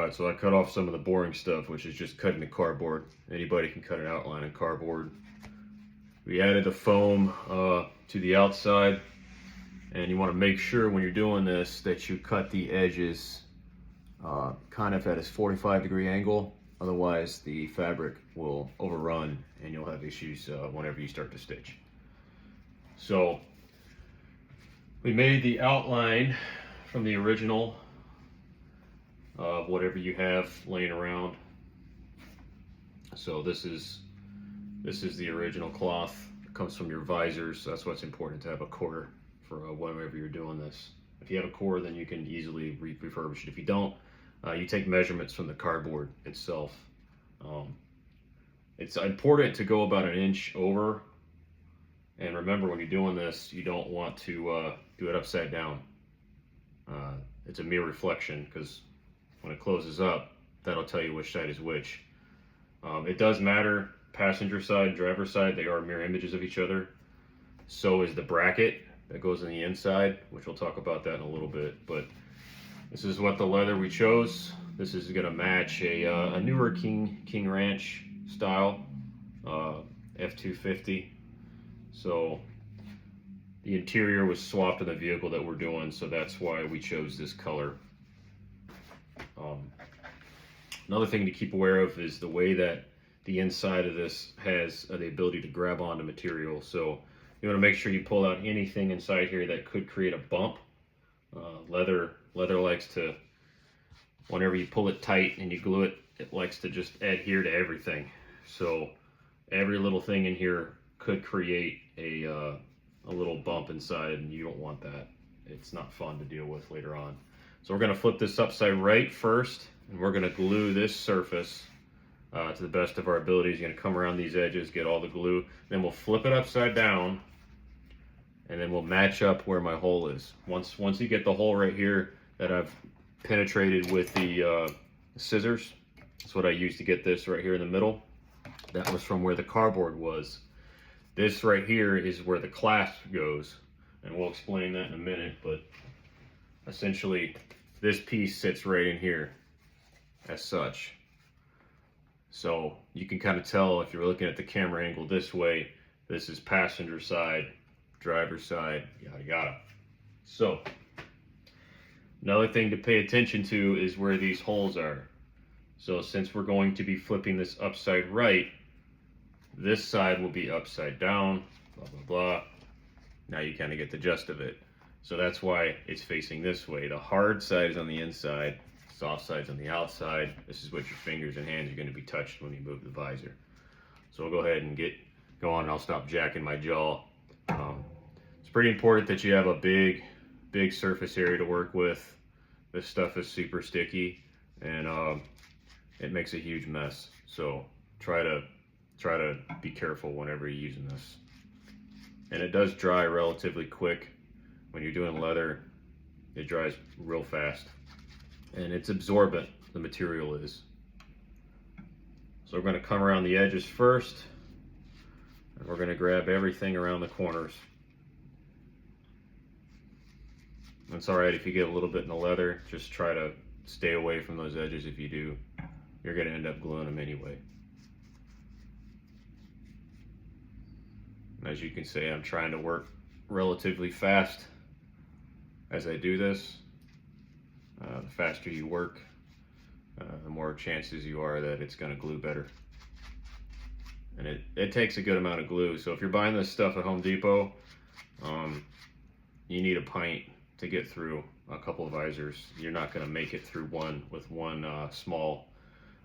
Alright, so I cut off some of the boring stuff, which is just cutting the cardboard. Anybody can cut an outline in cardboard. We added the foam to the outside, and you want to make sure when you're doing this that you cut the edges kind of at a 45-degree angle. Otherwise the fabric will overrun and you'll have issues whenever you start to stitch. So we made the outline from the original of whatever you have laying around. So this is the original cloth. It comes from your visors. So that's why it's important to have a core for whenever you're doing this. If you have a core, then you can easily refurbish it. If you don't, you take measurements from the cardboard itself. It's important to go about an inch over. And remember, when you're doing this, you don't want to do it upside down. It's a mirror reflection, because when it closes up, that'll tell you which side is which. It does matter, passenger side, driver side, they are mirror images of each other. So is the bracket that goes on the inside, which we'll talk about that in a little bit. But this is what the leather we chose. This is going to match a newer King Ranch style F250. So the interior was swapped in the vehicle that we're doing, so that's why we chose this color. Another thing to keep aware of is the way that the inside of this has the ability to grab onto material. So you want to make sure you pull out anything inside here that could create a bump. Leather likes to, whenever you pull it tight and you glue it, it likes to just adhere to everything. So every little thing in here could create a little bump inside, and you don't want that. It's not fun to deal with later on. So we're going to flip this upside right first, and we're going to glue this surface to the best of our abilities. You're going to come around these edges, get all the glue, then we'll flip it upside down, and then we'll match up where my hole is. Once you get the hole right here that I've penetrated with the scissors, that's what I used to get this right here in the middle. That was from where the cardboard was. This right here is where the clasp goes, and we'll explain that in a minute, but essentially this piece sits right in here as such. So you can kind of tell if you're looking at the camera angle this way, this is passenger side, driver side, yada yada. So another thing to pay attention to is where these holes are. So since we're going to be flipping this upside right, this side will be upside down, blah blah blah. Now you kind of get the gist of it. So that's why it's facing this way. The hard side is on the inside, soft side's on the outside. This is what your fingers and hands are going to be touched when you move the visor. So we'll go ahead and go on, and I'll stop jacking my jaw. It's pretty important that you have a big surface area to work with. This stuff is super sticky, and it makes a huge mess. So try to be careful whenever you're using this. And it does dry relatively quick. When you're doing leather, it dries real fast, and it's absorbent, the material is. So we're going to come around the edges first, and we're going to grab everything around the corners. It's alright if you get a little bit in the leather, just try to stay away from those edges. If you do, you're going to end up gluing them anyway. As you can see, I'm trying to work relatively fast as I do this. The faster you work, the more chances you are that it's going to glue better. And it takes a good amount of glue. So if you're buying this stuff at Home Depot, you need a pint to get through a couple of visors. You're not going to make it through one with one small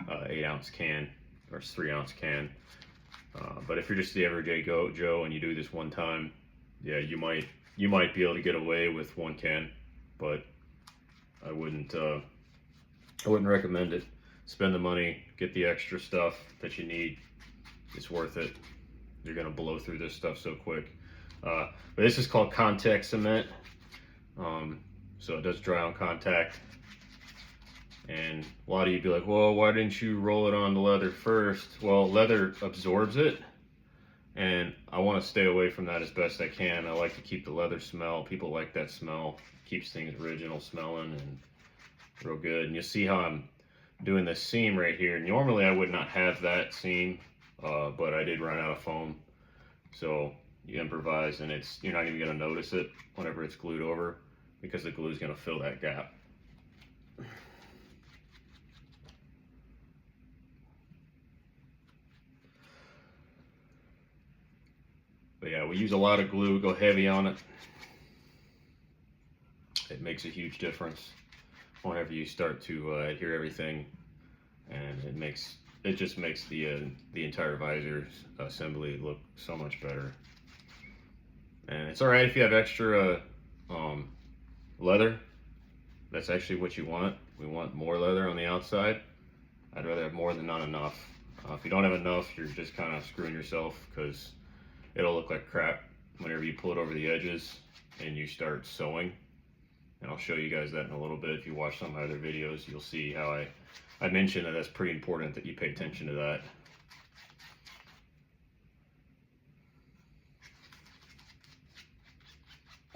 8-ounce can or 3-ounce can. But if you're just the everyday Joe and you do this one time, yeah, you might be able to get away with one can, but I wouldn't recommend it. Spend the money, get the extra stuff that you need. It's worth it. You're gonna blow through this stuff so quick. But this is called contact cement. So it does dry on contact. And a lot of you be like, well, why didn't you roll it on the leather first? Well, leather absorbs it, and I want to stay away from that as best I can. I like to keep the leather smell. People like that smell. Keeps things original smelling and real good. And you'll see how I'm doing this seam right here. Normally I would not have that seam, but I did run out of foam. So you improvise, and you're not even gonna notice it whenever it's glued over, because the glue is gonna fill that gap. But yeah, we use a lot of glue, go heavy on it. It makes a huge difference whenever you start to adhere everything, and it just makes the entire visor assembly look so much better. And it's all right if you have extra leather. That's actually what you want. We want more leather on the outside. I'd rather have more than not enough. If you don't have enough, you're just kind of screwing yourself, because it'll look like crap whenever you pull it over the edges and you start sewing. And I'll show you guys that in a little bit. If you watch some of my other videos, you'll see how I mentioned that that's pretty important that you pay attention to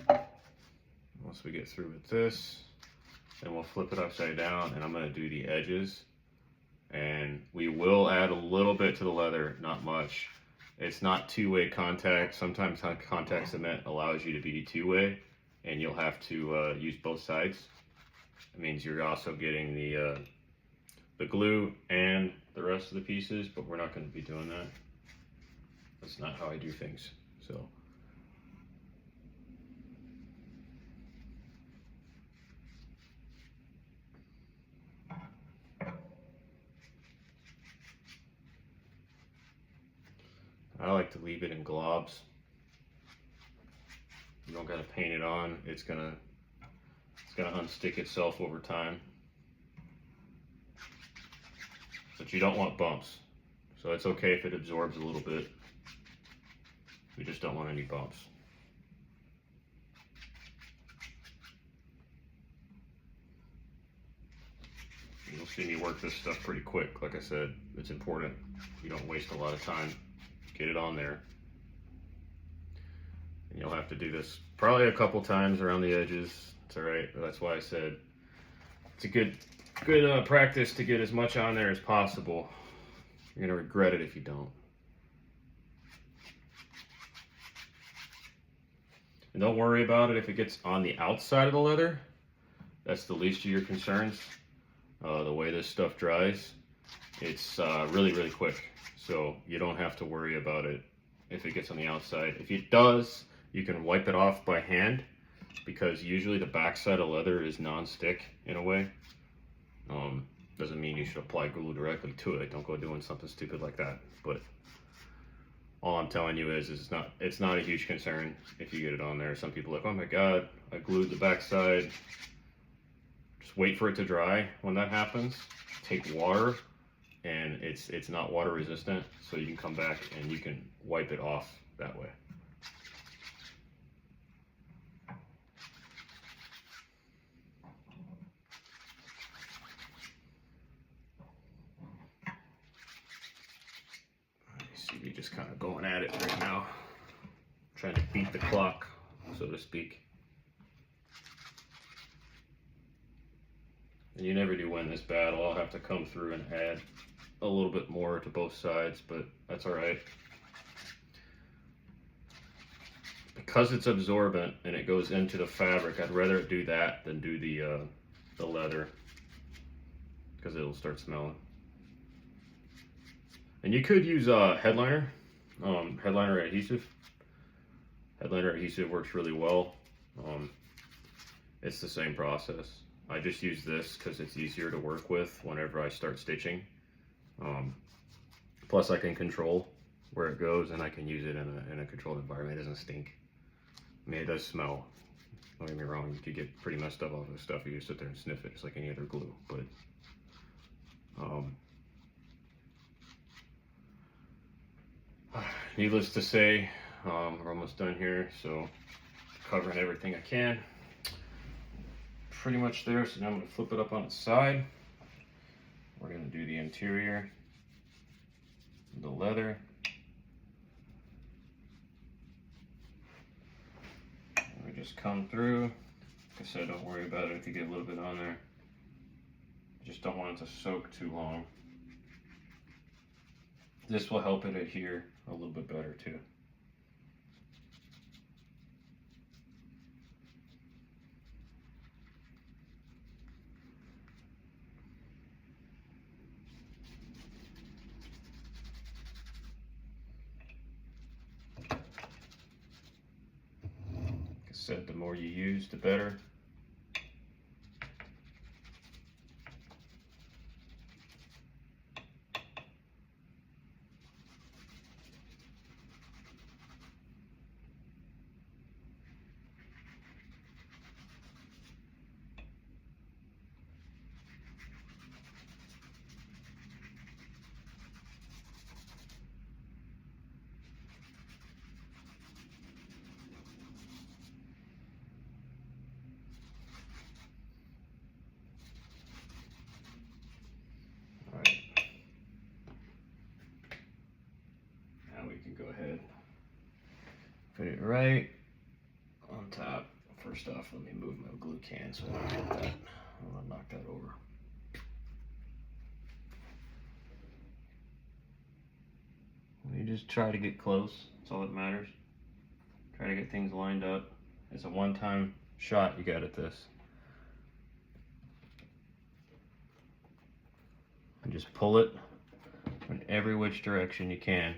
that. Once we get through with this, then we'll flip it upside down, and I'm going to do the edges. And we will add a little bit to the leather, not much. It's not two-way contact. Sometimes contact cement allows you to be two-way, and you'll have to use both sides. It means you're also getting the glue and the rest of the pieces, but we're not going to be doing that. That's not how I do things. So I like to leave it in globs. You don't gotta paint it on. It's gonna unstick itself over time. But you don't want bumps. So it's okay if it absorbs a little bit. We just don't want any bumps. You'll see me work this stuff pretty quick. Like I said, it's important. You don't waste a lot of time. Get it on there. And you'll have to do this probably a couple times around the edges. It's all right. That's why I said it's a good practice to get as much on there as possible. You're gonna regret it if you don't. And don't worry about it if it gets on the outside of the leather. That's the least of your concerns. The way this stuff dries, it's really, really quick. So you don't have to worry about it if it gets on the outside. If it does, you can wipe it off by hand, because usually the backside of leather is non-stick in a way. Doesn't mean you should apply glue directly to it. Don't go doing something stupid like that. But all I'm telling you is it's not a huge concern if you get it on there. Some people are like, oh my God, I glued the backside. Just wait for it to dry. When that happens, take water, and it's not water resistant, so you can come back and you can wipe it off that way. See me just kind of going at it right now, trying to beat the clock, so to speak. And you never do win this battle. I'll have to come through and add a little bit more to both sides, but that's all right. Because it's absorbent and it goes into the fabric, I'd rather do that than do the leather, because it'll start smelling. And you could use headliner adhesive. Headliner adhesive works really well. It's the same process. I just use this because it's easier to work with whenever I start stitching. Plus I can control where it goes, and I can use it in a controlled environment. It doesn't stink. I mean, it does smell. Don't get me wrong, you could get pretty messed up off of this stuff if you sit there and sniff it. It's like any other glue, but needless to say, we're almost done here, so covering everything I can. Pretty much there, so now I'm going to flip it up on its side. We're going to do the interior, the leather. And we just come through. Like I said, don't worry about it if you get a little bit on there. Just don't want it to soak too long. This will help it adhere a little bit better too. Like I said, the more you use, the better. Go ahead, put it right on top. First off, let me move my glue can so I don't get that. I want to knock that over. You just try to get close. That's all that matters. Try to get things lined up. It's a one-time shot you got at this. And just pull it in every which direction you can.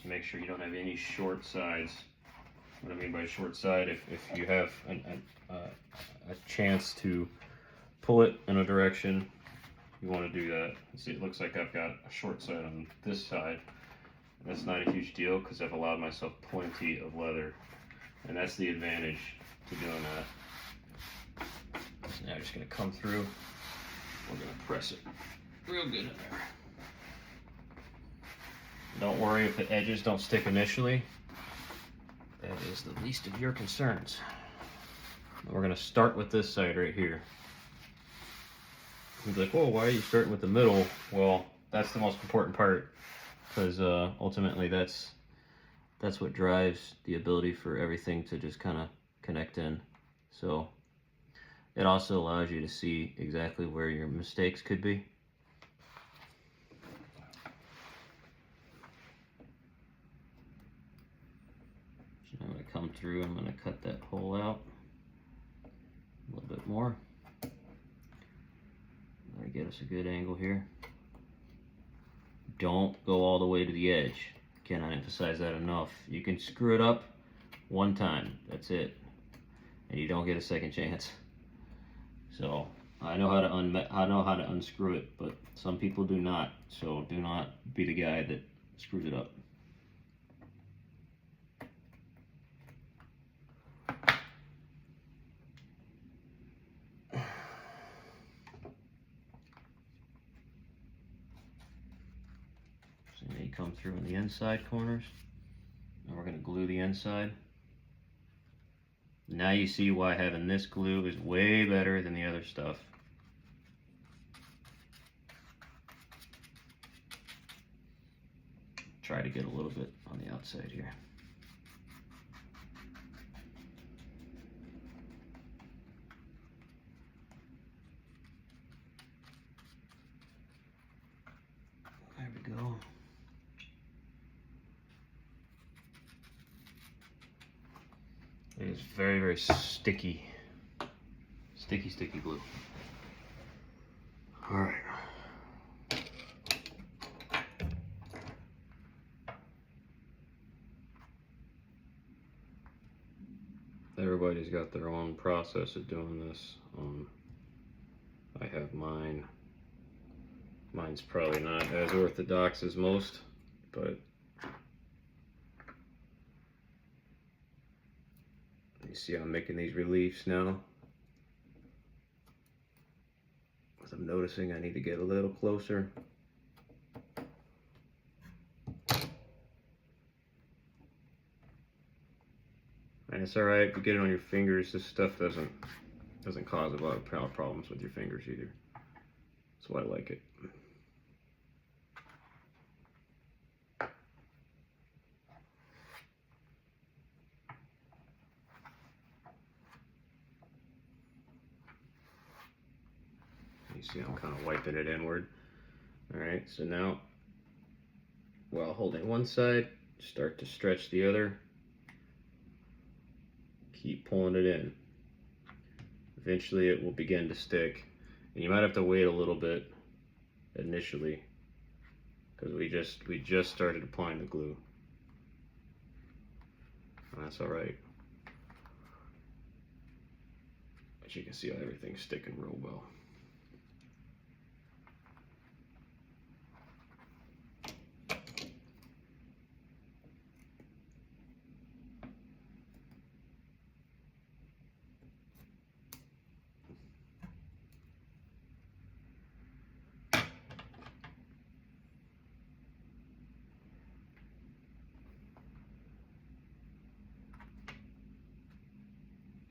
Make sure you don't have any short sides. What I mean by short side, if you have a chance to pull it in a direction, you want to do that. See, it looks like I've got a short side on this side. That's not a huge deal because I've allowed myself plenty of leather, and that's the advantage to doing that. So now I'm just going to come through. We're going to press it real good in there. Don't worry if the edges don't stick initially. That is the least of your concerns. We're going to start with this side right here. You'd be like, "Whoa, why are you starting with the middle?" Well, that's the most important part, because ultimately that's what drives the ability for everything to just kind of connect in. So it also allows you to see exactly where your mistakes could be. I'm going to come through, I'm going to cut that hole out a little bit more. Get us a good angle here. Don't go all the way to the edge. Cannot emphasize that enough. You can screw it up one time, that's it, and you don't get a second chance. So I know how to unscrew it, but some people do not. So do not be the guy that screws it up. So now you come through in the inside corners, and we're going to glue the inside. Now you see why having this glue is way better than the other stuff. Try to get a little bit on the outside here. There we go. It is very, very sticky. Sticky glue. All right. Everybody's got their own process of doing this. I have mine. Mine's probably not as orthodox as most, but you see I'm making these reliefs now. As I'm noticing I need to get a little closer. And it's alright if you get it on your fingers. This stuff doesn't cause a lot of problems with your fingers either. That's why I like it. You see I'm kind of wiping it inward. All right, so now while holding one side, start to stretch the other. Keep pulling it in. Eventually it will begin to stick. And you might have to wait a little bit initially because we just started applying the glue. And that's all right. But you can see how everything's sticking real well.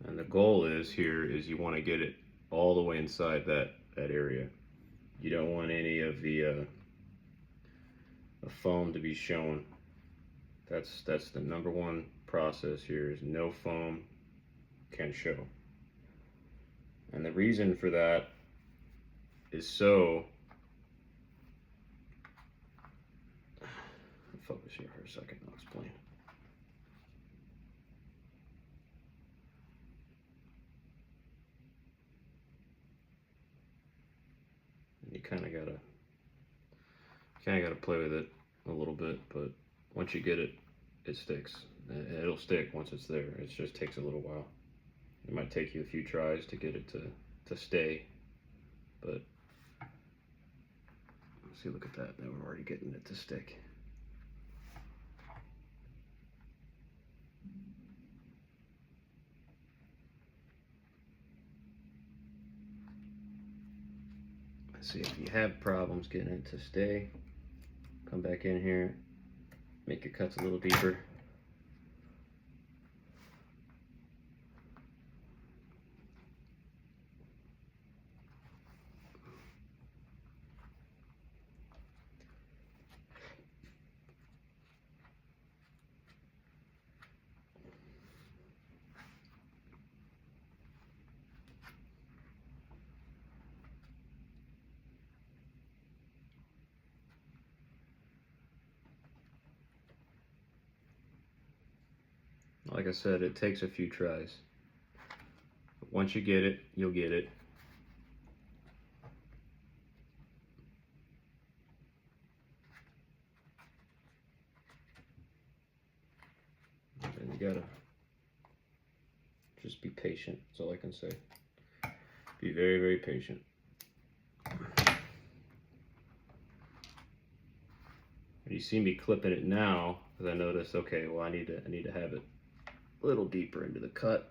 And the goal is here is you want to get it all the way inside that area. You don't want any of the foam to be shown. That's the number one process here is no foam can show. And the reason for that is so, focus here for a second, I'll explain. You kind of gotta play with it a little bit, but once you get it, it sticks. It'll stick once it's there. It just takes a little while. It might take you a few tries to get it to stay, but see, look at that. Now we're already getting it to stick. See, if you have problems getting it to stay, come back in here, make your cuts a little deeper. Like I said, it takes a few tries. But once you get it, you'll get it. And you gotta just be patient, that's all I can say. Be very, very patient. You see me clipping it now, because I noticed, okay, well I need to have it a little deeper into the cut.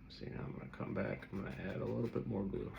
See, now I'm going to come back, I'm going to add a little bit more glue.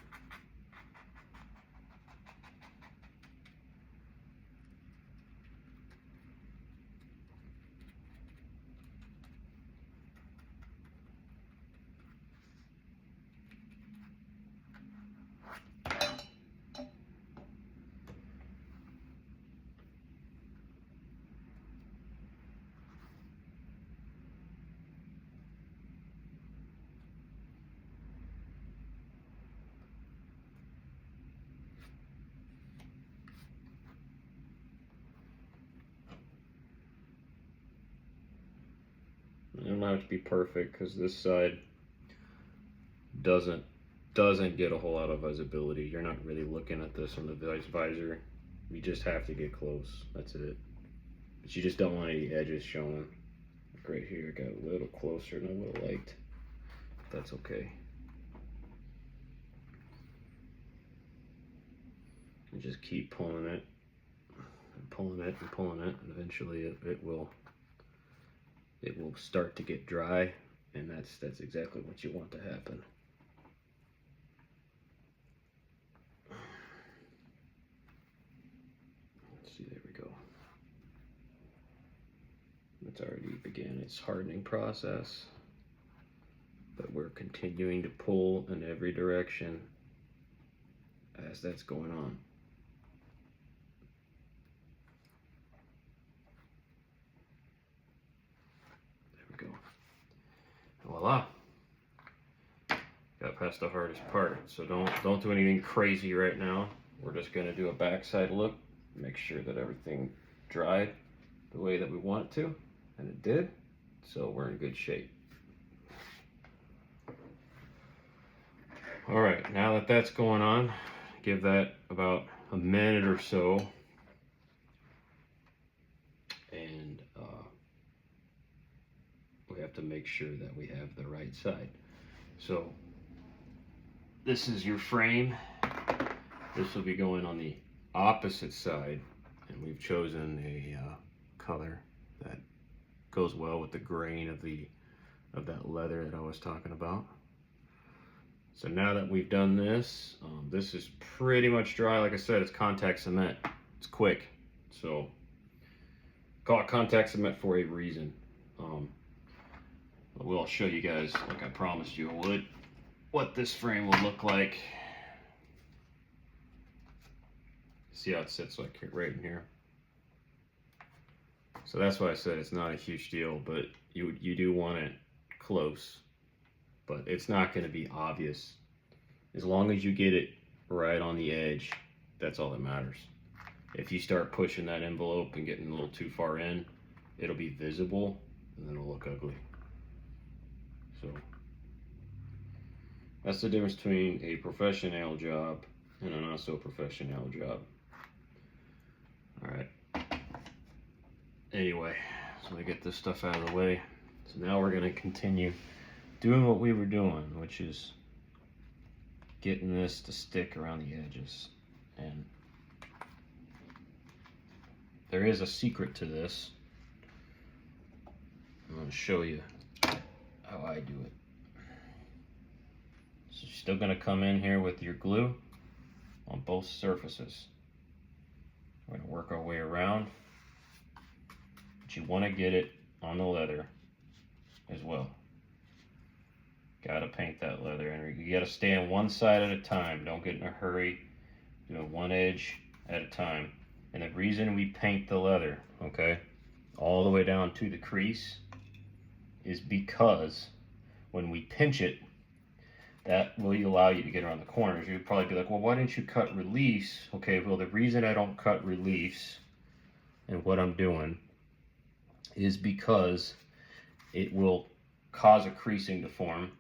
It don't have to be perfect because this side doesn't get a whole lot of visibility. You're not really looking at this on the visor. You just have to get close. That's it. But you just don't want any edges showing. Like right here, got a little closer than I would have liked. That's okay. You just keep pulling it, and pulling it, and pulling it, and eventually it will start to get dry, and that's exactly what you want to happen. Let's see, there we go. It's already began its hardening process, but we're continuing to pull in every direction as that's going on. There we go. Voila. Got past the hardest part. So don't do anything crazy right now. We're just going to do a backside look, make sure that everything dried the way that we want it to, and it did. So we're in good shape. All right, now that that's going on, give that about a minute or so, and we have to make sure that we have the right side. So this is your frame. This will be going on the opposite side, and we've chosen a color that goes well with the grain of that leather that I was talking about. So now that we've done this, this is pretty much dry. Like I said, it's contact cement. It's quick. So call it contact cement for a reason. But we'll show you guys, like I promised you I would, what this frame will look like. See how it sits like right in here. So that's why I said it's not a huge deal, but you do want it close. But it's not going to be obvious. As long as you get it right on the edge, that's all that matters. If you start pushing that envelope and getting a little too far in, it'll be visible and then it'll look ugly. So that's the difference between a professional job and a not so professional job. All right. Anyway, so I get this stuff out of the way. So now we're going to continue doing what we were doing, which is getting this to stick around the edges. And there is a secret to this. I'm going to show you how I do it. So you're still going to come in here with your glue on both surfaces. We're going to work our way around, but you want to get it on the leather as well. Gotta paint that leather, and you gotta stay on one side at a time. Don't get in a hurry. Doing one edge at a time. And the reason we paint the leather, okay, all the way down to the crease, is because when we pinch it, that will allow you to get around the corners. You'd probably be like, well, why didn't you cut reliefs? Okay, well, the reason I don't cut reliefs and what I'm doing is because it will cause a creasing to form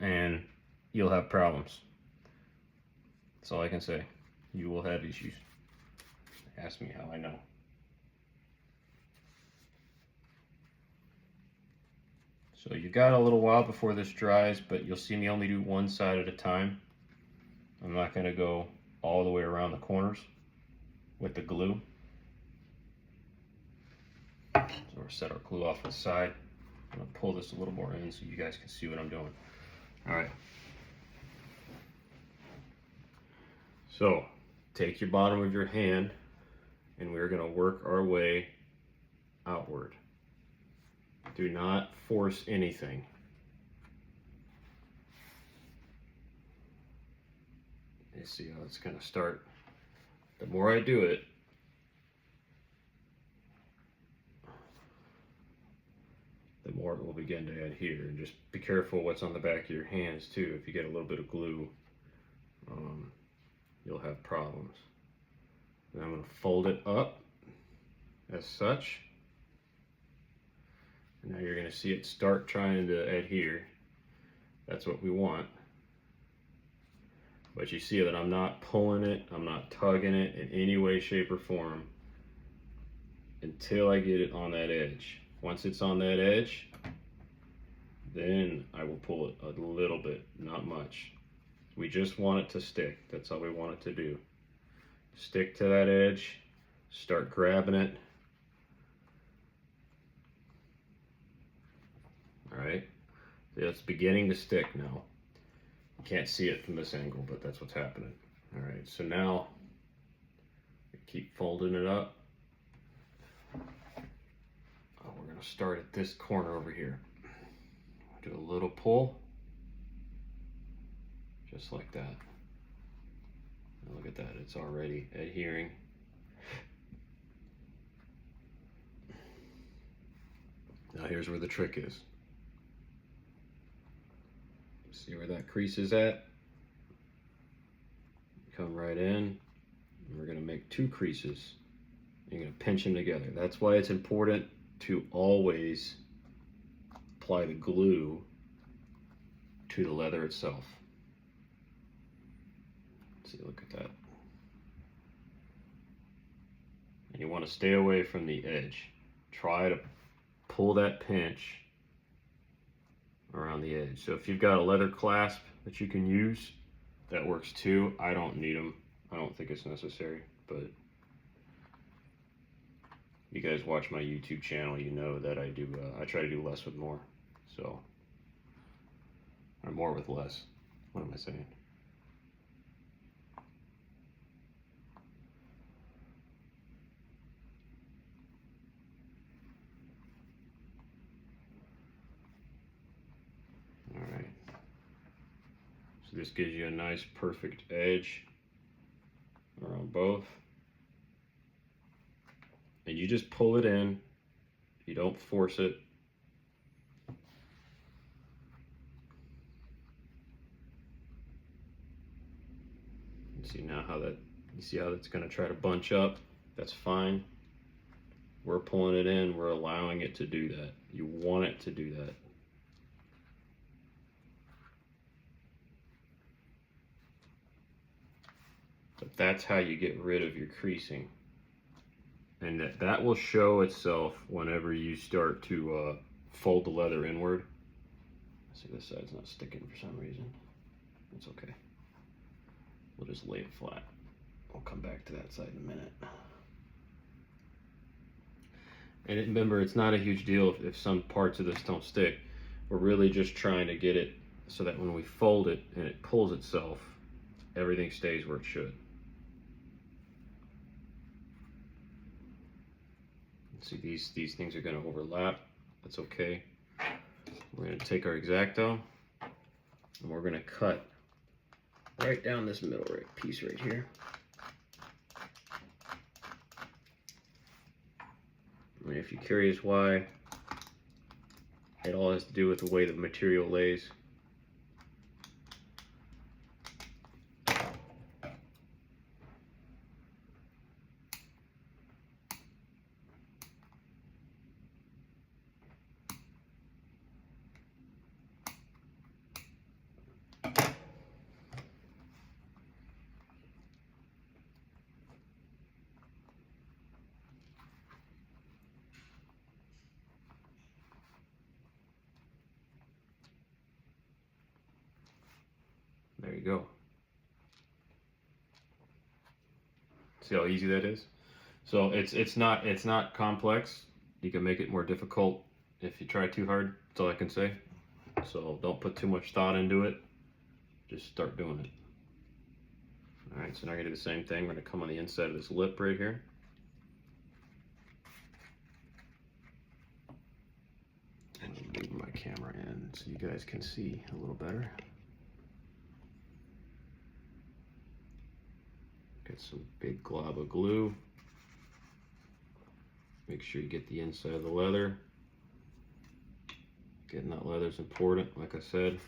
and you'll have problems. That's all I can say. You will have issues. Ask me how I know. So you got a little while before this dries, but you'll see me only do one side at a time. I'm not going to go all the way around the corners with the glue. So we'll set our glue off to the side. I'm going to pull this a little more in so you guys can see what I'm doing. All right. So take your bottom of your hand and we're going to work our way outward. Do not force anything. You see how it's going to start. The more I do it, the more it will begin to adhere. And just be careful what's on the back of your hands too. If you get a little bit of glue, you'll have problems. And I'm going to fold it up as such. And now you're going to see it start trying to adhere. That's what we want. But you see that I'm not pulling it, I'm not tugging it in any way, shape, or form until I get it on that edge. Once it's on that edge, then I will pull it a little bit, not much. We just want it to stick. That's all we want it to do. Stick to that edge, start grabbing it. All right, so it's beginning to stick now. You can't see it from this angle, but that's what's happening. All right, so now keep folding it up. Oh, we're gonna start at this corner over here. Do a little pull, just like that. And look at that, it's already adhering. Now here's where the trick is. See where that crease is at? Come right in, and we're gonna make 2 creases. You're gonna pinch them together. That's why it's important to always apply the glue to the leather itself. See, look at that. And you want to stay away from the edge. Try to pull that pinch around the edge. So if you've got a leather clasp that you can use, that works too. I don't need them. I don't think it's necessary, but you guys watch my YouTube channel, you know that I do. I try to do less with more. So, or more with less. What am I saying? All right. So this gives you a nice, perfect edge around both. And you just pull it in. You don't force it. See now how that, you see how it's going to try to bunch up? That's fine. We're pulling it in, we're allowing it to do that. You want it to do that. But that's how you get rid of your creasing. And that will show itself whenever you start to fold the leather inward. See, this side's not sticking for some reason. It's okay. We'll just lay it flat. We'll come back to that side in a minute. And remember, it's not a huge deal if some parts of this don't stick. We're really just trying to get it so that when we fold it and it pulls itself, everything stays where it should. See, these things are going to overlap. That's okay. We're going to take our X-Acto and we're going to cut right down this middle piece right here. And if you're curious why, it all has to do with the way the material lays. There you go. See how easy that is? So it's not complex. You can make it more difficult if you try too hard. That's all I can say. So don't put too much thought into it. Just start doing it. All right, so now we're gonna do the same thing. We're gonna come on the inside of this lip right here. And move my camera in so you guys can see a little better. Get some big glob of glue. Make sure you get the inside of the leather. Getting that leather is important, like I said.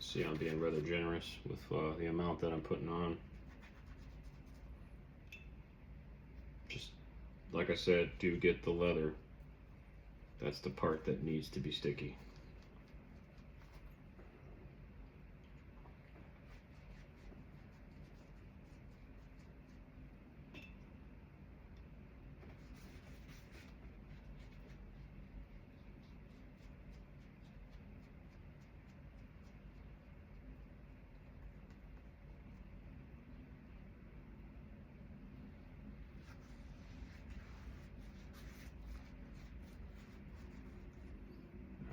See, I'm being rather generous with the amount that I'm putting on. Just like I said, do get the leather. That's the part that needs to be sticky.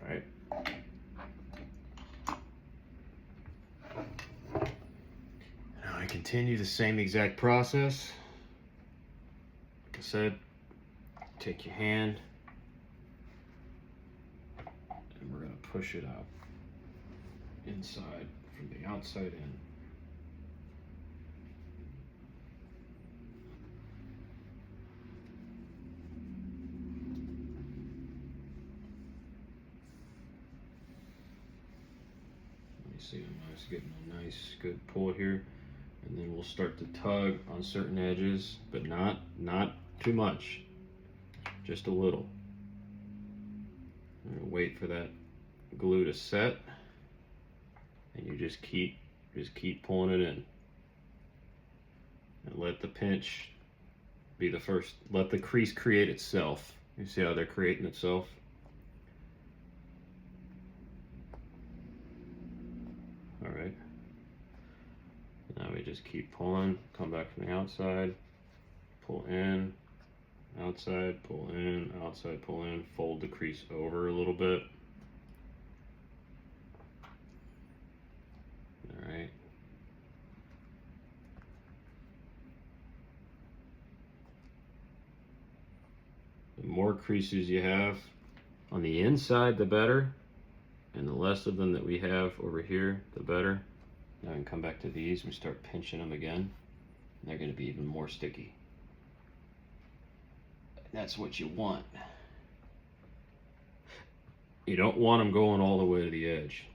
Alright. Now I continue the same exact process. Like I said, take your hand and we're going to push it out inside from the outside in. See, I'm just getting a nice good pull here, and then we'll start to tug on certain edges, but not too much, just a little. I'm gonna wait for that glue to set, and you just keep pulling it in, and let the pinch be the first. Let the crease create itself. You see how they're creating itself? All right. Now we just keep pulling, come back from the outside, pull in, outside, pull in, outside, pull in, fold the crease over a little bit. All right. The more creases you have on the inside, the better. And the less of them that we have over here, the better. Now I can come back to these and start pinching them again. And they're going to be even more sticky. And that's what you want. You don't want them going all the way to the edge.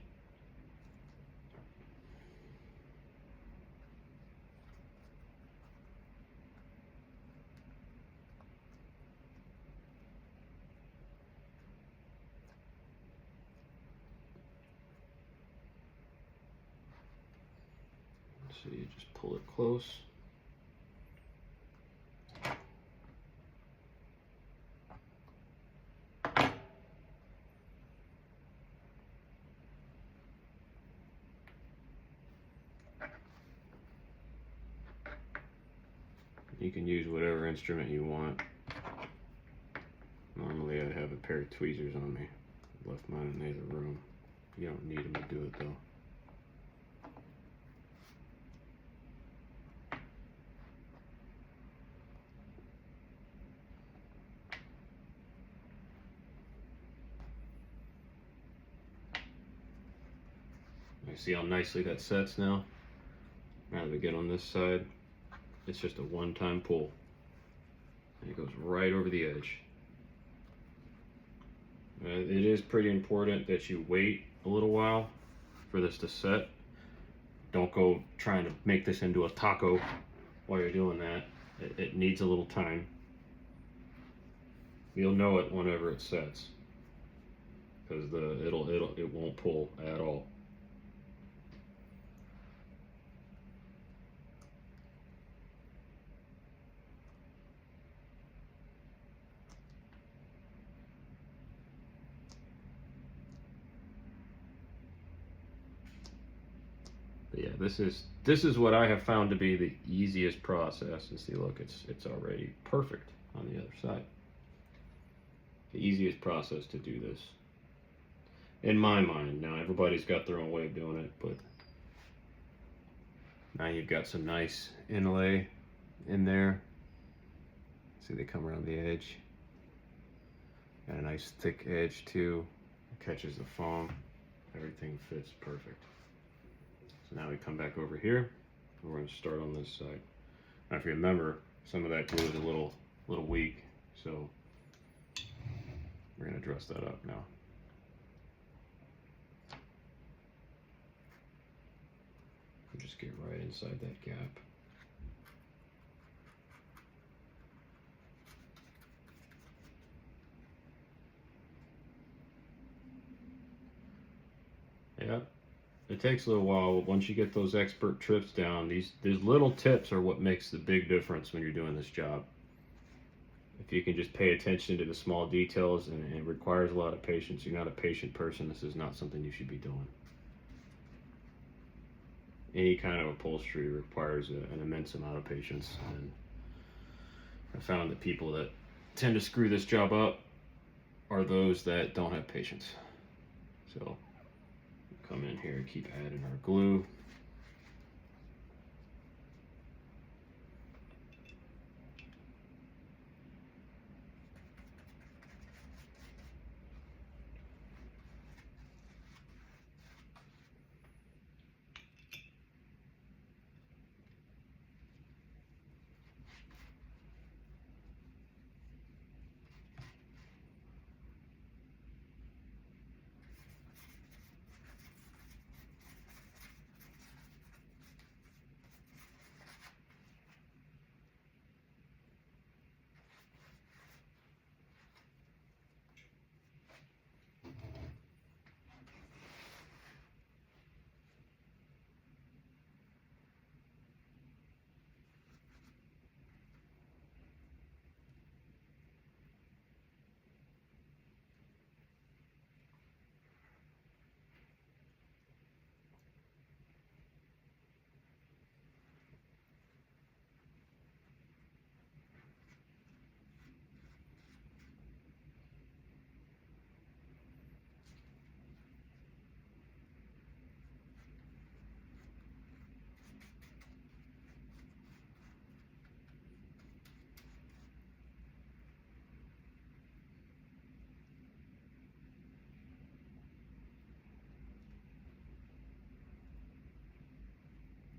So you just pull it close. You can use whatever instrument you want. Normally I'd have a pair of tweezers on me. Left mine in the other room. You don't need them to do it though. You see how nicely that sets now? Now that we get on this side, it's just a one-time pull. And it goes right over the edge. It is pretty important that you wait a little while for this to set. Don't go trying to make this into a taco while you're doing that. It needs a little time. You'll know it whenever it sets, because it won't pull at all. But yeah, this is what I have found to be the easiest process. And see, look, it's already perfect on the other side. The easiest process to do this, in my mind. Now everybody's got their own way of doing it, but now you've got some nice inlay in there. See, they come around the edge. Got a nice thick edge too. It catches the foam. Everything fits perfect. So now we come back over here, and we're going to start on this side. Now if you remember, some of that glue is a little weak, so we're going to dress that up now. Just get right inside that gap. Yeah, it takes a little while. Once you get those expert trips down, these little tips are what makes the big difference when you're doing this job. If you can just pay attention to the small details, and it requires a lot of patience. You're not a patient person. This is not something you should be doing. Any kind of upholstery requires an immense amount of patience, and I found that people that tend to screw this job up are those that don't have patience. So come in here and keep adding our glue.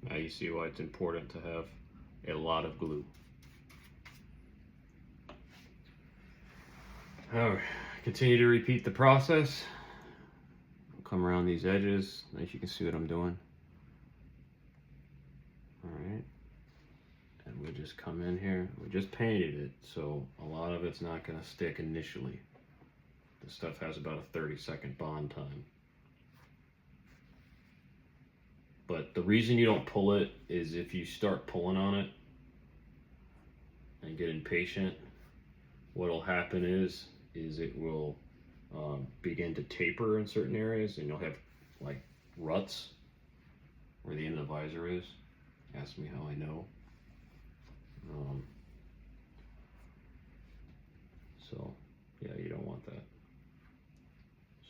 Now you see why it's important to have a lot of glue. Alright, continue to repeat the process. I'll come around these edges, as you can see what I'm doing. Alright, and we just come in here, we just painted it, so a lot of it's not going to stick initially. This stuff has about a 30-second bond time. But the reason you don't pull it is if you start pulling on it and get impatient, what'll happen is it will begin to taper in certain areas, and you'll have like ruts where the end of the visor is. Ask me how I know. So yeah, you don't want that.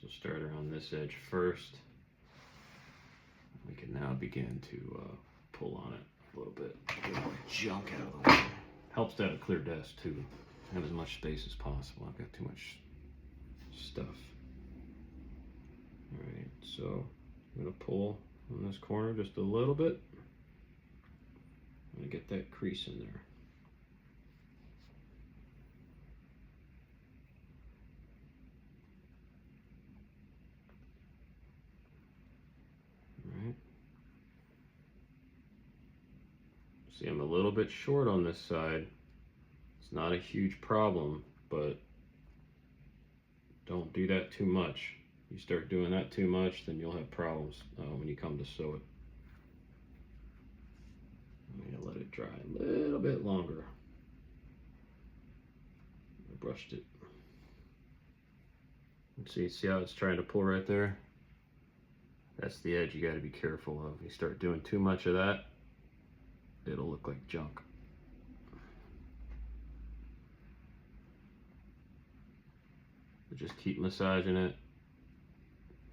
So start around this edge first. We can now begin to pull on it a little bit, get all the junk out of the way. Helps to have a clear desk too. Have as much space as possible. I've got too much stuff. Alright, so I'm going to pull on this corner just a little bit. I'm going to get that crease in there. Alright. See, I'm a little bit short on this side. It's not a huge problem, but don't do that too much. You start doing that too much, then you'll have problems when you come to sew it. I'm going to let it dry a little bit longer. I brushed it. See how it's trying to pull right there? That's the edge you got to be careful of. You start doing too much of that, it'll look like junk. But just keep massaging it,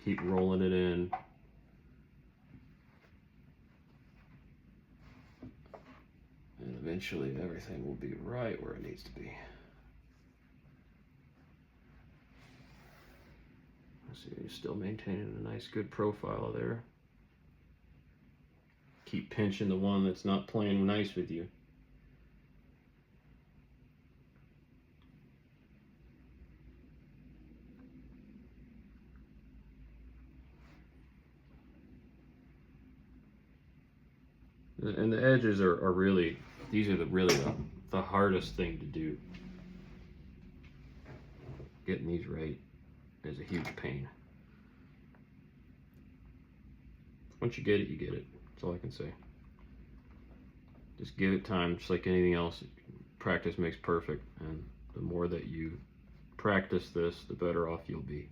keep rolling it in. And eventually everything will be right where it needs to be. See, you're still maintaining a nice good profile there. Keep pinching the one that's not playing nice with you. And the edges are really, these are really the hardest thing to do. Getting these right is a huge pain. Once you get it, you get it. That's all I can say. Just give it time, just like anything else. Practice makes perfect, and the more that you practice this, the better off you'll be.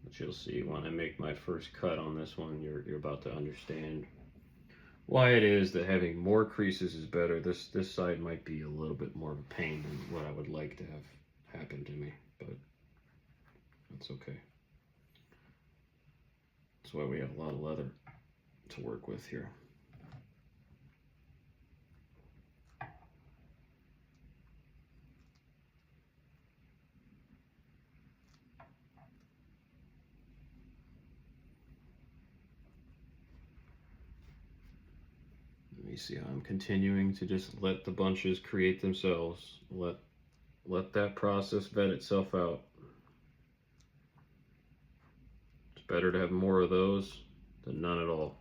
But you'll see when I make my first cut on this one, you're about to understand why it is that having more creases is better. This side might be a little bit more of a pain than what I would like to have happen to me, but that's okay. That's why we have a lot of leather to work with here. You see how I'm continuing to just let the bunches create themselves. Let that process vet itself out. It's better to have more of those than none at all.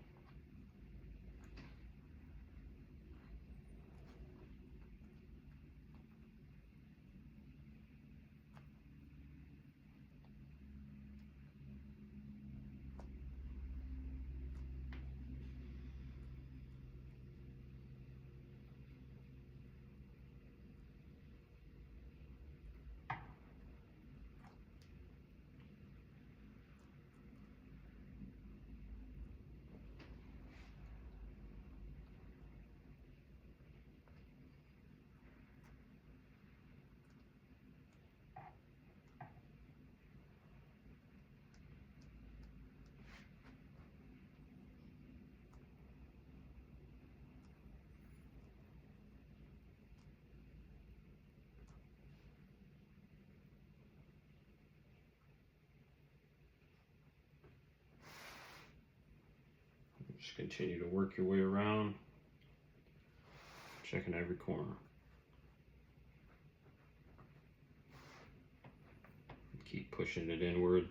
Just continue to work your way around, checking every corner. Keep pushing it inward.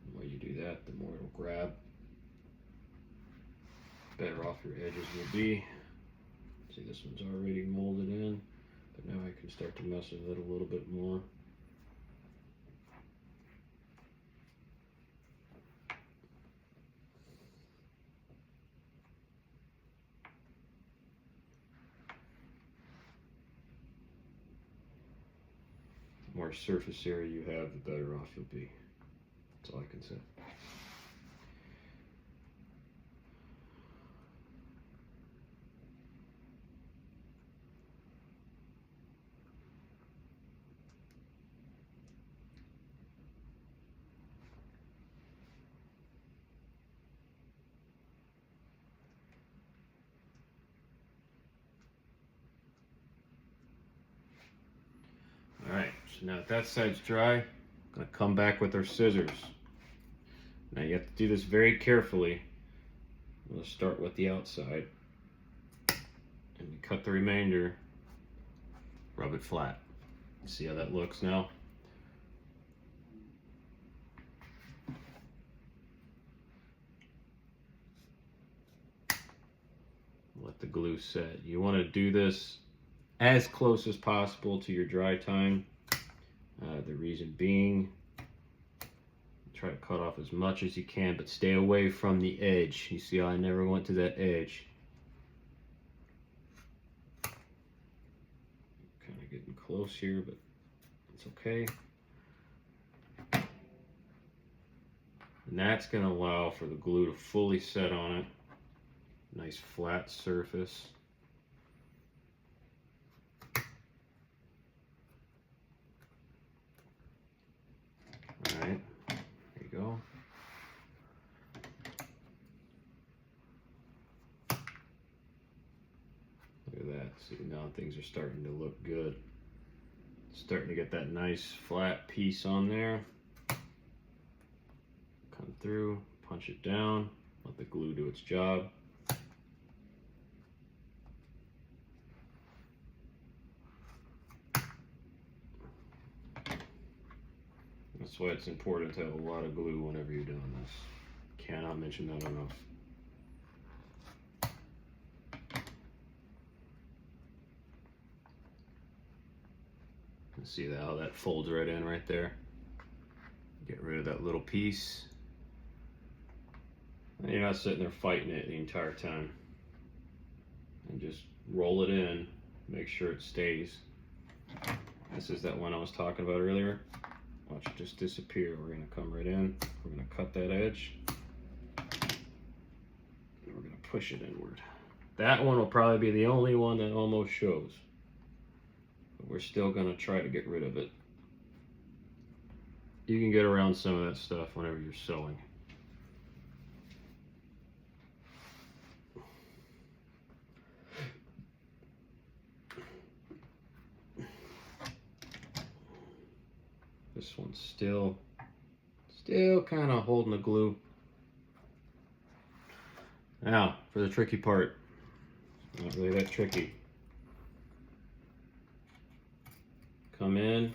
The more you do that, the more it'll grab. Better off your edges will be. See, this one's already molded in, but now I can start to mess with it a little bit more. The more surface area you have, the better off you'll be. That's all I can say. Alright, so now that side's dry, I'm going to come back with our scissors. Now you have to do this very carefully. We'll start with the outside. And you cut the remainder, rub it flat. See how that looks now? Let the glue set. You want to do this as close as possible to your dry time. The reason being, try to cut off as much as you can, but stay away from the edge. You see how I never went to that edge. Kind of getting close here, but it's okay. And that's going to allow for the glue to fully set on it. Nice flat surface. Alright, there you go. See, now things are starting to look good. Starting to get that nice flat piece on there. Come through, punch it down, let the glue do its job. That's why it's important to have a lot of glue whenever you're doing this. Cannot mention that enough. See how that folds right in right there. Get rid of that little piece. And you're not sitting there fighting it the entire time. And just roll it in, make sure it stays. This is that one I was talking about earlier. Watch it just disappear. We're gonna come right in, we're gonna cut that edge, and we're gonna push it inward. That one will probably be the only one that almost shows. But we're still gonna try to get rid of it. You can get around some of that stuff whenever you're sewing. This one's still kind of holding the glue. Now, for the tricky part. Not really that tricky. Come in,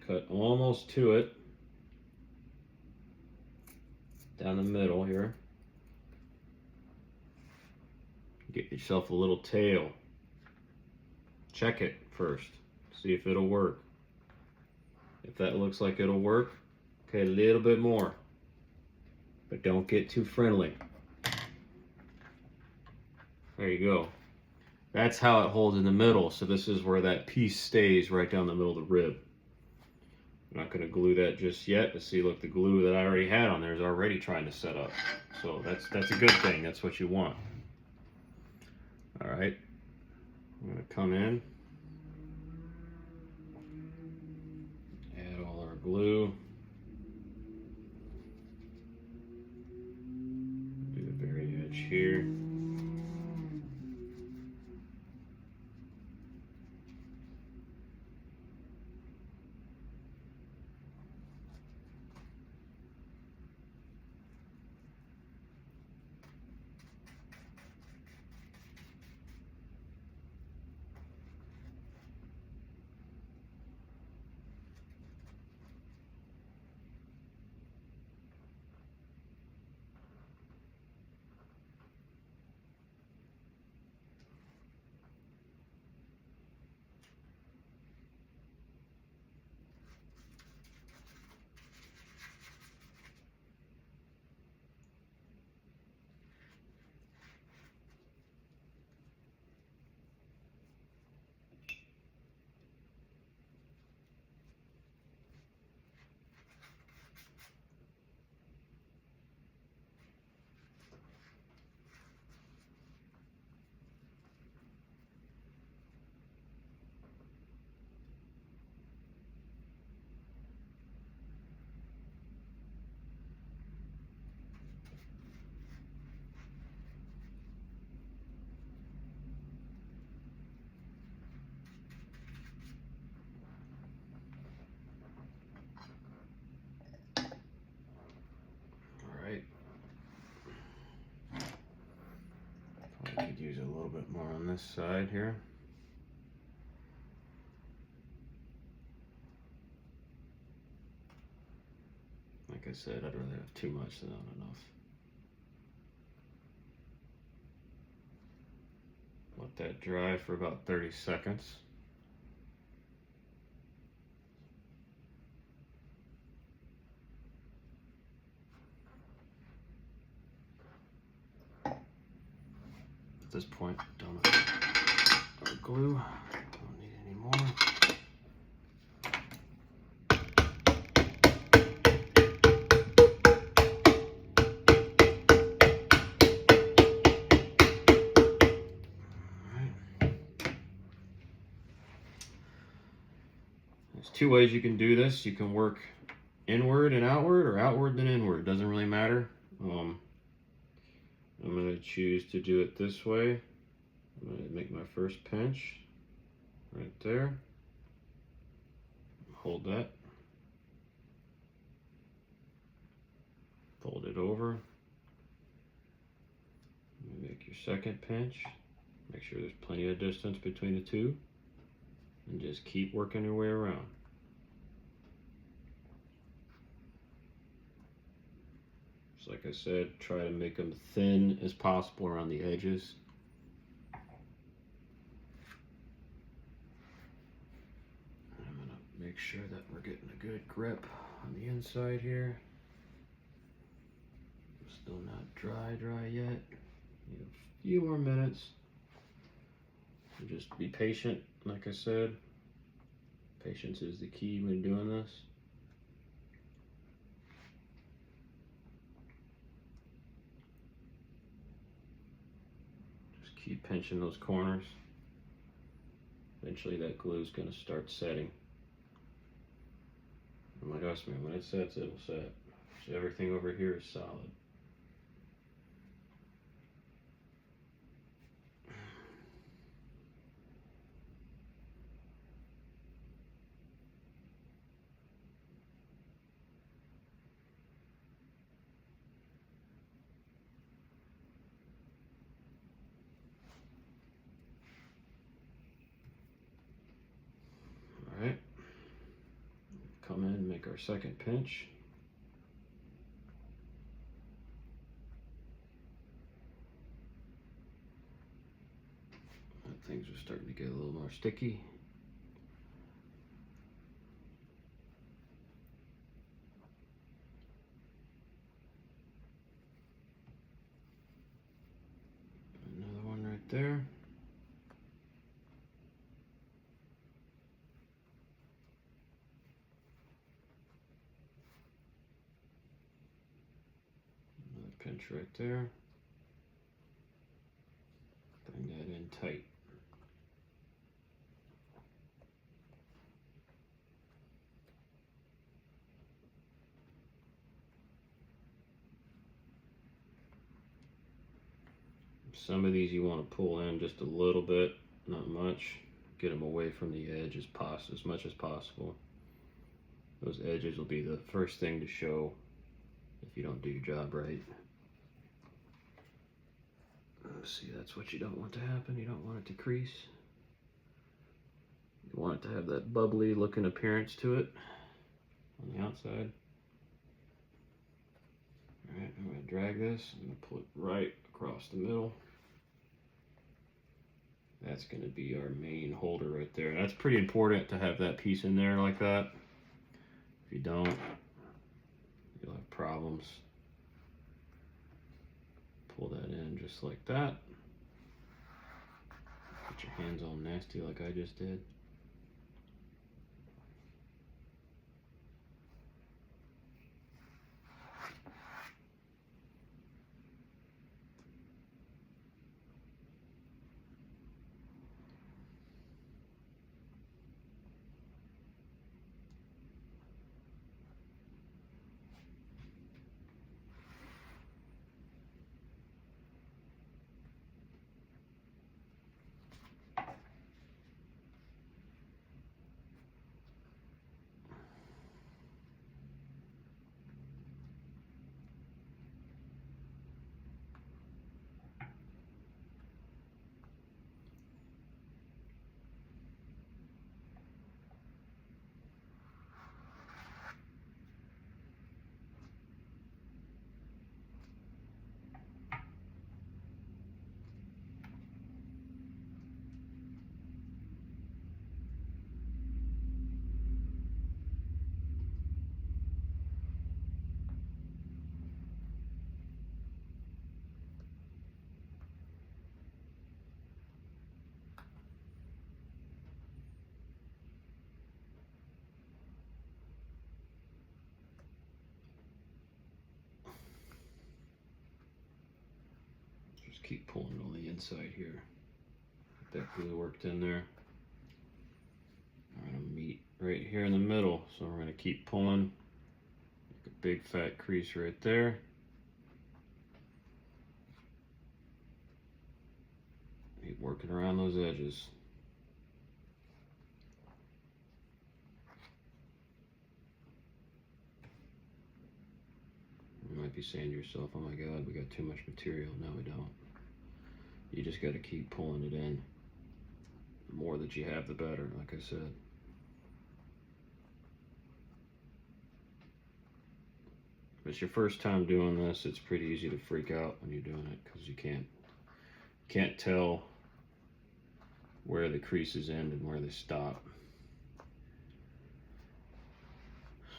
cut almost to it. Down the middle here. Get yourself a little tail. Check it first. See if it'll work. If that looks like it'll work, okay, a little bit more. But don't get too friendly. There you go. That's how it holds in the middle. So this is where that piece stays right down the middle of the rib. I'm not going to glue that just yet. But see, look, the glue that I already had on there is already trying to set up. So that's a good thing. That's what you want. All right. I'm going to come in. Add all our glue. Do the very edge here. I could use a little bit more on this side here. Like I said, I'd rather have too much than not enough. Let that dry for about 30 seconds. At this point, done with our glue. Don't need any more. There's two ways you can do this. You can work inward and outward, or outward and inward. Doesn't really matter. I'm going to choose to do it this way. I'm going to make my first pinch right there. Hold that. Fold it over. Make your second pinch. Make sure there's plenty of distance between the two. And just keep working your way around. Just like I said, try to make them thin as possible around the edges. I'm going to make sure that we're getting a good grip on the inside here. Still not dry yet. Need a few more minutes. And just be patient, like I said. Patience is the key when doing this. Just keep pinching those corners. Eventually that glue is going to start setting. And like us, man, when it sets, it'll set. So everything over here is solid. Alright, come in and make our second pinch. Things are starting to get a little more sticky. Another one right there. Pinch right there. Bring that in tight. Some of these you want to pull in just a little bit, not much. Get them away from the edge as much as possible. Those edges will be the first thing to show if you don't do your job right. See, that's what you don't want to happen. You don't want it to crease. You want it to have that bubbly looking appearance to it on the outside. Alright, I'm going to drag this. I'm going to pull it right across the middle. That's going to be our main holder right there. That's pretty important to have that piece in there like that. If you don't, you'll have problems. Pull that in just like that. Get your hands all nasty like I just did. Just keep pulling on the inside here. Get that glue worked in there. We're going to meet right here in the middle, so we're going to keep pulling. Make a big fat crease right there. You Keep working around those edges. You might be saying to yourself, oh my God, we got too much material. No, we don't. You just got to keep pulling it in. The more that you have, the better, like I said. If it's your first time doing this, it's pretty easy to freak out when you're doing it because you can't tell where the creases end and where they stop.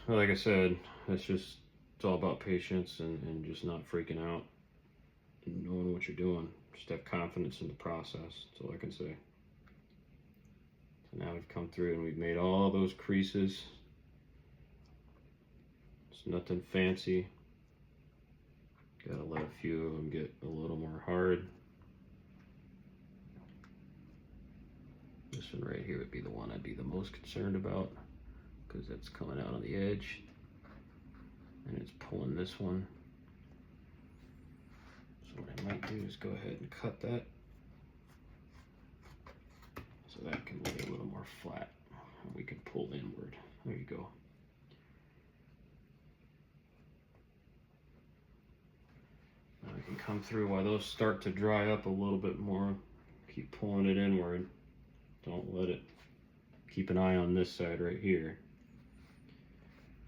But like I said, it's all about patience and just not freaking out and knowing what you're doing. Just have confidence in the process. That's all I can say. So now we've come through and we've made all those creases. It's nothing fancy. Gotta let a few of them get a little more hard. This one right here would be the one I'd be the most concerned about because that's coming out on the edge and it's pulling this one. So what I might do is go ahead and cut that so that can lay a little more flat and we can pull inward. There you go. Now we can come through while those start to dry up a little bit more. Keep pulling it inward. Don't let it. Keep an eye on this side right here.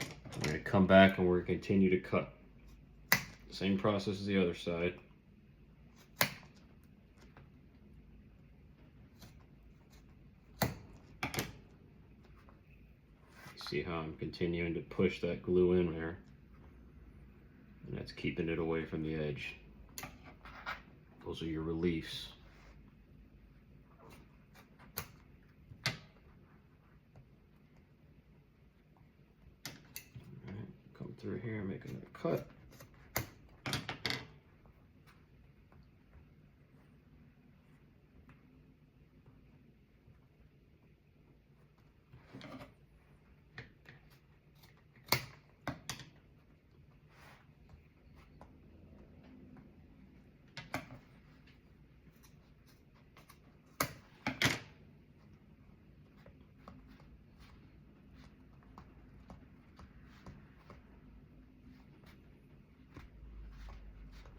We're going to come back and we're going to continue to cut. Same process as the other side. See how I'm continuing to push that glue in there, and that's keeping it away from the edge. Those are your reliefs. All right, come through here, make another cut.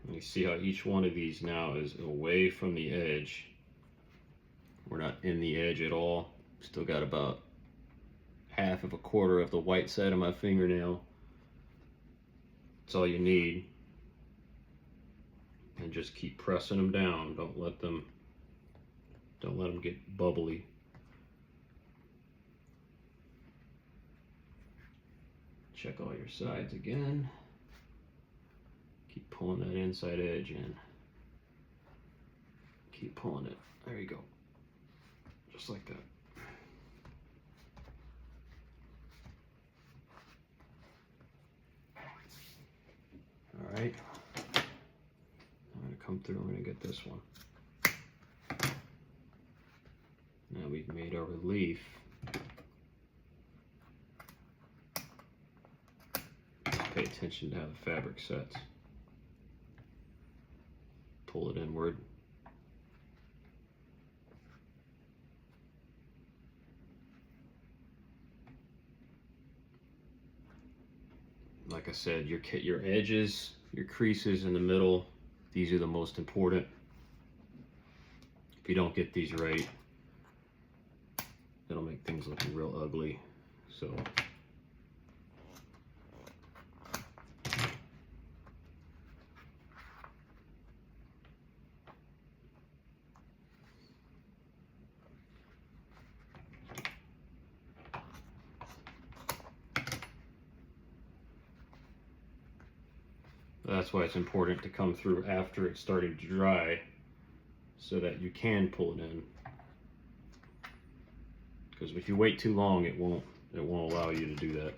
You see how each one of these now is away from the edge. We're not in the edge at all. Still got about half of a quarter of the white side of my fingernail. That's all you need. And just keep pressing them down. Don't let them get bubbly. Check all your sides again. Keep pulling that inside edge in. Keep pulling it. There you go. Just like that. All right. I'm going to come through. I'm going to get this one. Now we've made our relief. Pay attention to how the fabric sets. Pull it inward. Like I said, your edges, your creases in the middle, these are the most important. If you don't get these right, it'll make things look real ugly. So that's why it's important to come through after it's starting to dry so that you can pull it in. Because if you wait too long, it won't allow you to do that.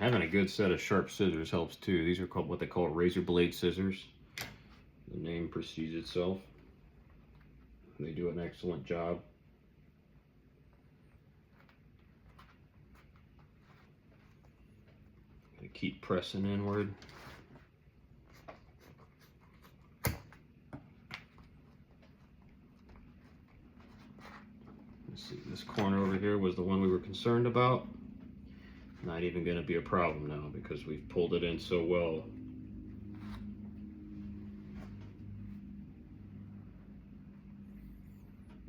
having a good set of sharp scissors helps too. These are called what they call razor blade scissors. The name precedes itself. They do an excellent job. Keep pressing inward. Let's see, this corner over here was the one we were concerned about. Not even going to be a problem now because we've pulled it in so well.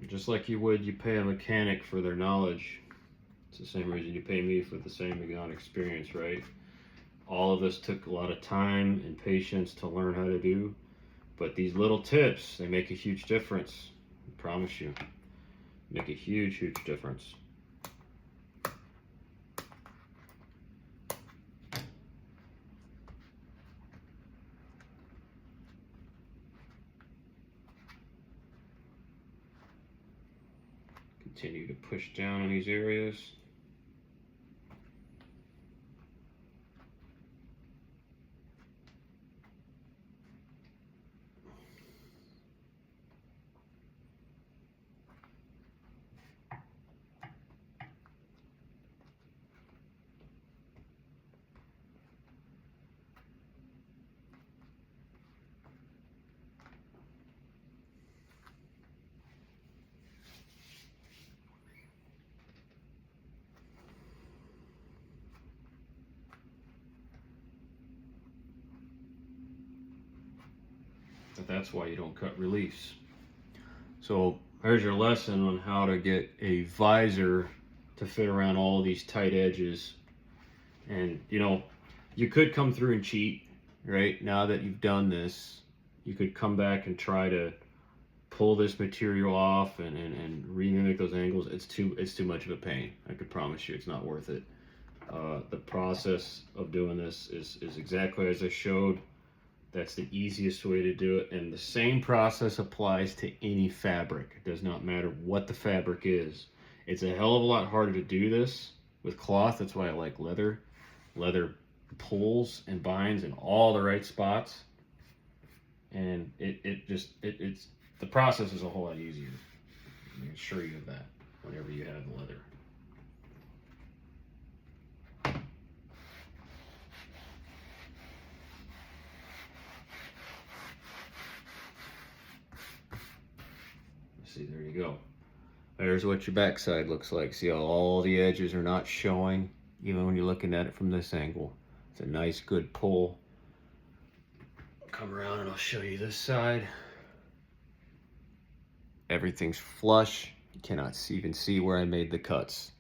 Just like you pay a mechanic for their knowledge. It's the same reason you pay me for the same amount of experience, right? All of this took a lot of time and patience to learn how to do, but these little tips, they make a huge difference. I promise you, make a huge, huge difference. Continue to push down in these areas. But that's why you don't cut reliefs. So there's your lesson on how to get a visor to fit around all these tight edges. And you know, you could come through and cheat, right? Now that you've done this, you could come back and try to pull this material off and remimic those angles. It's too much of a pain. I could promise you it's not worth it. The process of doing this is exactly as I showed. That's the easiest way to do it, and the same process applies to any fabric. It does not matter what the fabric is. It's a hell of a lot harder to do this with cloth. That's why I like leather. Leather pulls and binds in all the right spots, and it's the process is a whole lot easier. I can assure you of that whenever you have leather. See, there you go. There's what your backside looks like. See how all the edges are not showing, even when you're looking at it from this angle. It's a nice, good pull. Come around and I'll show you this side. Everything's flush. You cannot even see where I made the cuts.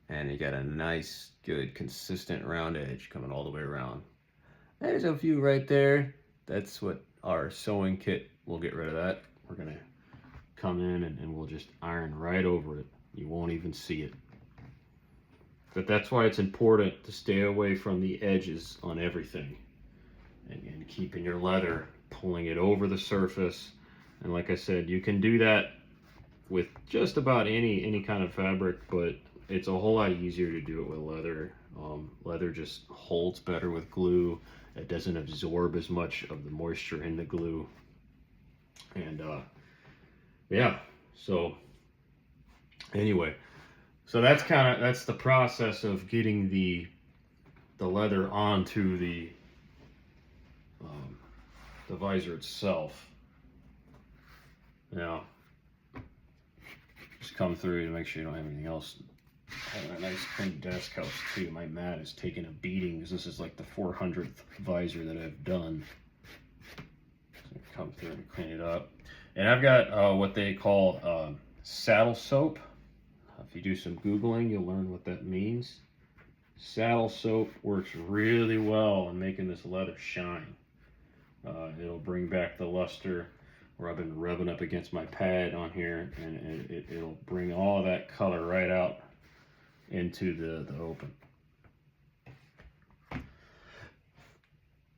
And you got a nice, good, consistent round edge coming all the way around. There's a view right there. That's what our sewing kit will get rid of that. We're gonna come in and we'll just iron right over it. You won't even see it. But that's why it's important to stay away from the edges on everything and keeping your leather, pulling it over the surface. And like I said, you can do that with just about any kind of fabric, but it's a whole lot easier to do it with leather. Leather just holds better with glue. It doesn't absorb as much of the moisture in the glue. And yeah, so anyway, so that's the process of getting the leather onto the visor itself. Now, just come through to make sure you don't have anything else. Having a nice clean desk house too. My mat is taking a beating because this is like the 400th visor that I've done. So come through and clean it up. And I've got what they call saddle soap. If you do some Googling, you'll learn what that means. Saddle soap works really well in making this leather shine. It'll bring back the luster where I've been rubbing up against my pad on here, and it'll bring all of that color right out into the open.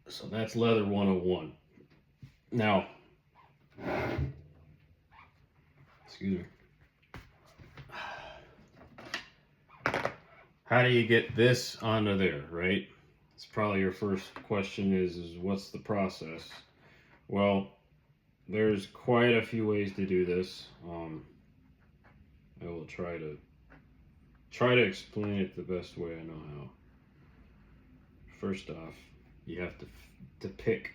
So that's leather 101. Now, excuse me. how do you get this onto there, right? It's probably your first question is what's the process? Well, there's quite a few ways to do this. I will try to explain it the best way I know how. First off, you have to pick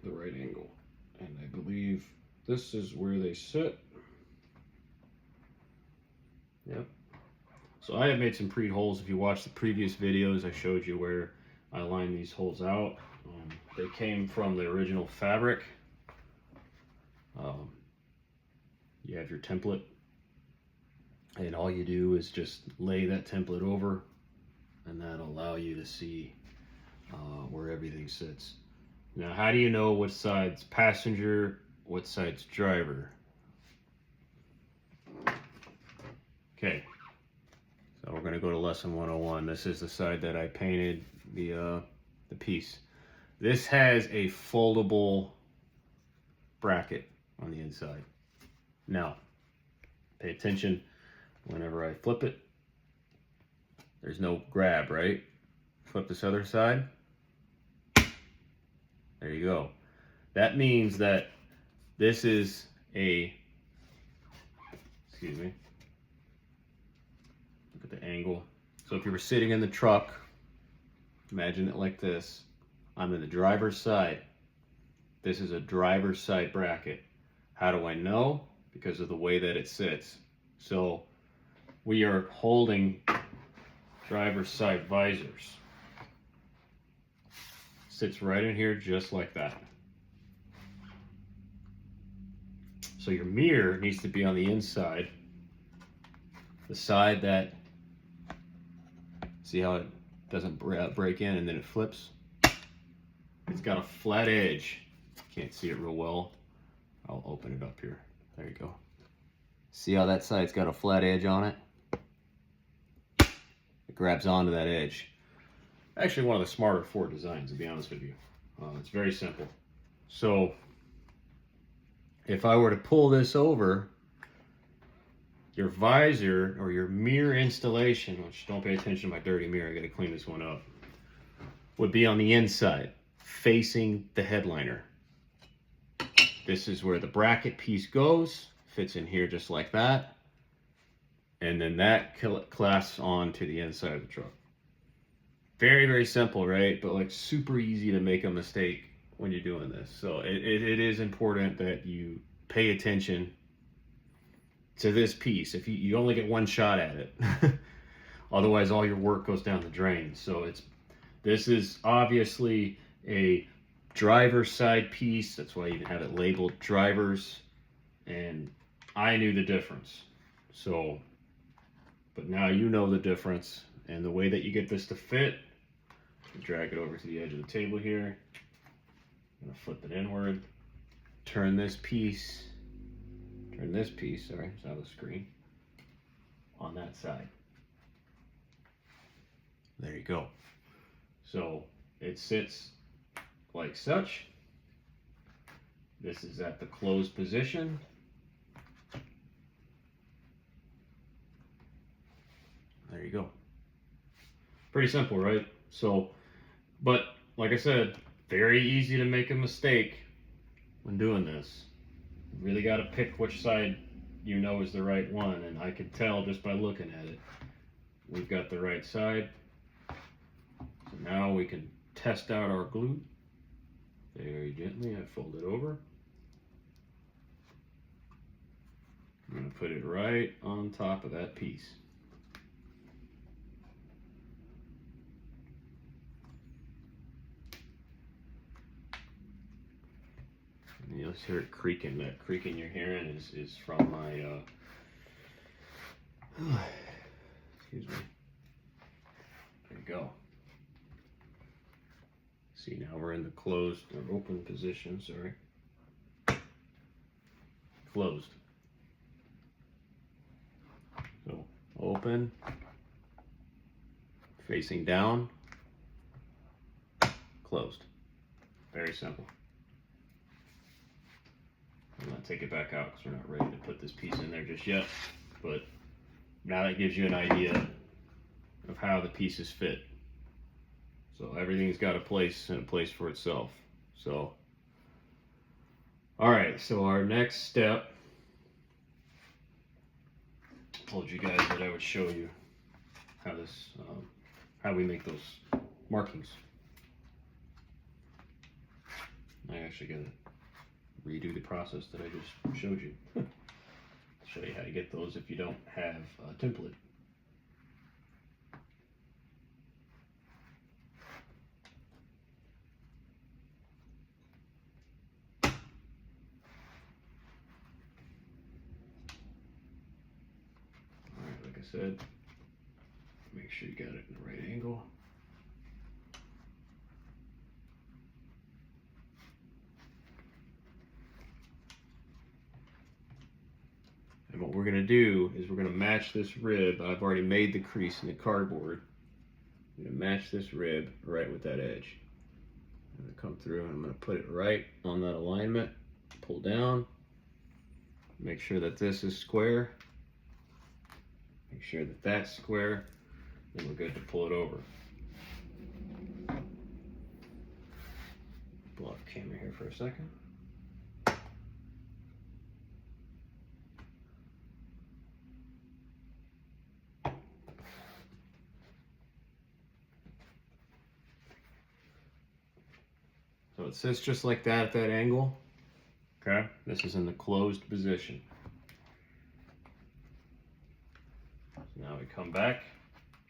the right angle, and I believe this is where they sit. Yep. So I have made some pre-holes. If you watch the previous videos, I showed you where I lined these holes out. They came from the original fabric. You have your template, and all you do is just lay that template over, and that'll allow you to see where everything sits. Now, how do you know what side's passenger, what side's driver? Okay, so we're going to go to lesson 101. This is the side that I painted the piece. This has a foldable bracket on the inside. Now, pay attention whenever I flip it. There's no grab, right? Flip this other side. There you go. That means that this is a, excuse me, look at the angle. So if you were sitting in the truck, imagine it like this. I'm in the driver's side. This is a driver's side bracket. How do I know? Because of the way that it sits. So we are holding driver's side visors. Sits right in here just like that. So your mirror needs to be on the inside. The side that, see how it doesn't break in and then it flips? It's got a flat edge. Can't see it real well. I'll open it up here. There you go. See how that side's got a flat edge on it? It grabs onto that edge. Actually, one of the smarter Ford designs, to be honest with you. It's very simple. So, if I were to pull this over, your visor or your mirror installation, which don't pay attention to my dirty mirror, I gotta clean this one up, would be on the inside, facing the headliner. This is where the bracket piece goes, fits in here just like that, and then that clasps on to the inside of the truck. Very, very simple, right? But like super easy to make a mistake when you're doing this. So it is important that you pay attention to this piece. If you only get one shot at it, otherwise all your work goes down the drain. So this is obviously a driver's side piece. That's why you have it labeled drivers. And I knew the difference. So, but now you know the difference. And the way that you get this to fit, drag it over to the edge of the table here. I'm gonna flip it inward. Turn this piece, sorry, it's out of the screen, on that side. There you go. So it sits like such. This is at the closed position. There you go. Pretty simple, right? So, but like I said, very easy to make a mistake when doing this. You really got to pick which side you know is the right one, and I can tell just by looking at it. We've got the right side. So now we can test out our glue. Very gently, I fold it over. I'm going to put it right on top of that piece. And you'll hear it creaking. That creaking you're hearing is from my, excuse me. There you go. See, now we're in the closed or open position, sorry. Closed. So, open, facing down, closed. Very simple. I'm going to take it back out because we're not ready to put this piece in there just yet. But now that gives you an idea of how the pieces fit. So everything's got a place and a place for itself. So, all right, so our next step, I told you guys that I would show you how this, how we make those markings. I actually gotta redo the process that I just showed you. Show you how to get those if you don't have a template. Alright, like I said, make sure you got it in the right angle. And what we're going to do is we're going to match this rib. I've already made the crease in the cardboard. I'm going to match this rib right with that edge. I'm going to come through and I'm going to put it right on that alignment. Pull down. Make sure that this is square. Make sure that that's square. Then we're good to pull it over. Pull off the camera here for a second. So it sits just like that at that angle. Okay, this is in the closed position. So now we come back.